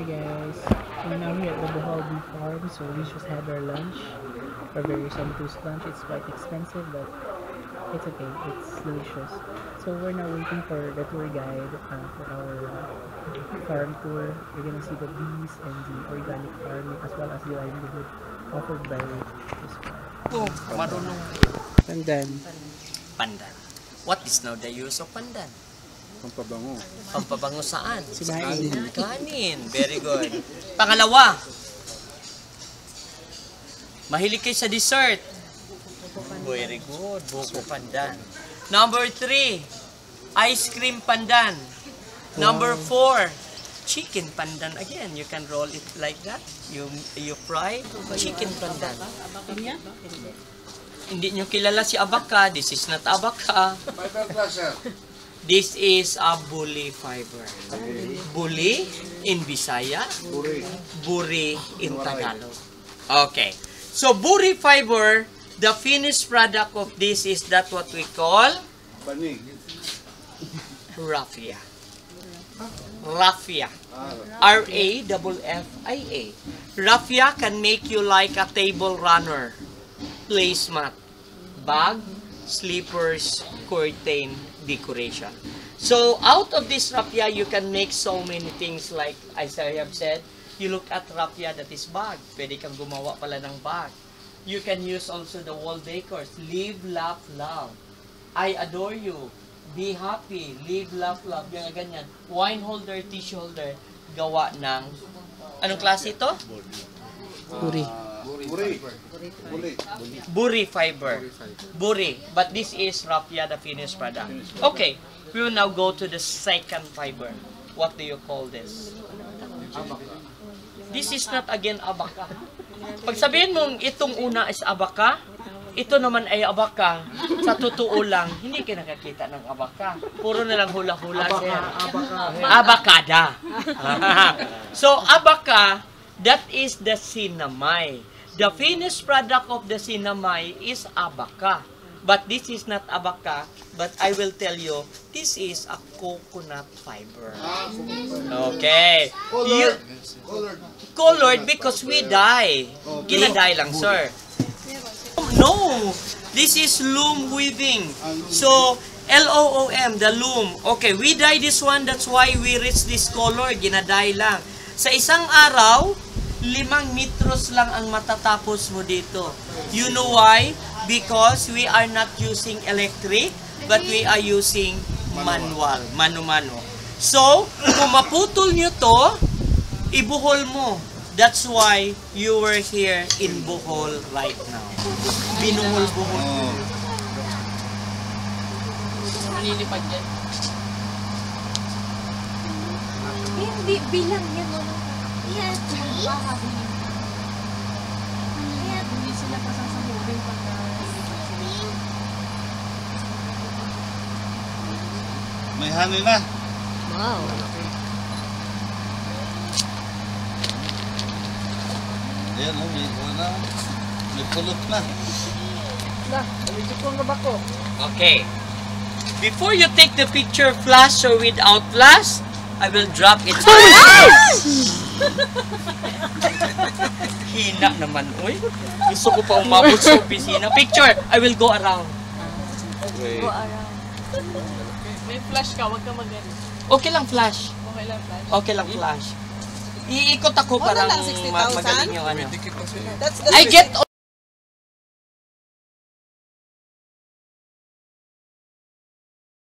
Hi guys, we're now here at the Bohol Bee Farm, so we just had our lunch, our very sumptuous lunch. It's quite expensive, but it's okay, it's delicious. So we're now waiting for the tour guide for our farm tour. We're gonna see the bees and the organic farming as well as the livelihood offered by this farm. Oh, marunong. And then, Pandan. What is now the use of pandan? Pampabango. Pampabango saan? Kanin. Kanin. Very good. Pangalawa, mahilig kayo sa dessert. Very good. Buko pandan. Number 3, ice cream pandan. Number 4, chicken pandan. Again, you can roll it like that. You fry chicken pandan. Hindi nyo kilala si abaka. This is not abaka. This is a buli fiber. Buli in Bisaya, buri in Tagalog. Okay. So buri fiber, the finished product of this is that what we call raffia. Raffia. R-A-F-F-I-A. Raffia can make you like a table runner, placemat, bag, slippers, curtain, decoration. So out of this raffia, you can make so many things like as I have said. You look at raffia, that is bag. Pwede kang gumawa pala ng bag. You can use also the wall decors. Live, laugh, love. I adore you. Be happy. Live, laugh, love. Yung ganyan. Wine holder, tissue holder. Gawa ng anong klase ito? puri. Buri fiber. Buri. But this is raffia, the finished product. Okay. We will now go to the second fiber. What do you call this? This is not again abaka. Pag sabihin mong itong una is abaka, ito naman ay abaka, sa totoo lang, hindi ka nakakita ng abaka. Puro na lang hula-hula. Abakada. So, abaka, that is the sinamay. The finished product of the sinamay is abaka. But this is not abaka, but I will tell you, this is a coconut fiber. Okay. Colored because we dye. Gina-dye lang, sir. No, this is loom weaving. So, L-O-O-M, the loom. Okay, we dye this one, that's why we reach this color. Gina-dye lang. Sa isang araw, 5 metros lang ang matatapos mo dito. You know why? Because we are not using electric, but we are using manual. Mano-mano. So, kung maputol nyo to, ibuhol mo. That's why you were here in Bohol right now. Binuhol-buhol. Nilipad yan. Hindi, bilang yan. Yan. Hindi sila pasasabuhin pagka May honey na. wow. Ayan, may pulot na. Okay. Before you take the picture flash or without flash, I will drop it. Hina naman, uy. Gusto ko pa umabot sa opisina. Picture, I will go around. Go around. May flash ka, wag ka mag-ano. Okay lang flash. Okay lang flash. Okay lang flash. Iikot ako parang lang, 60,000? magaling yung ano. That's the I get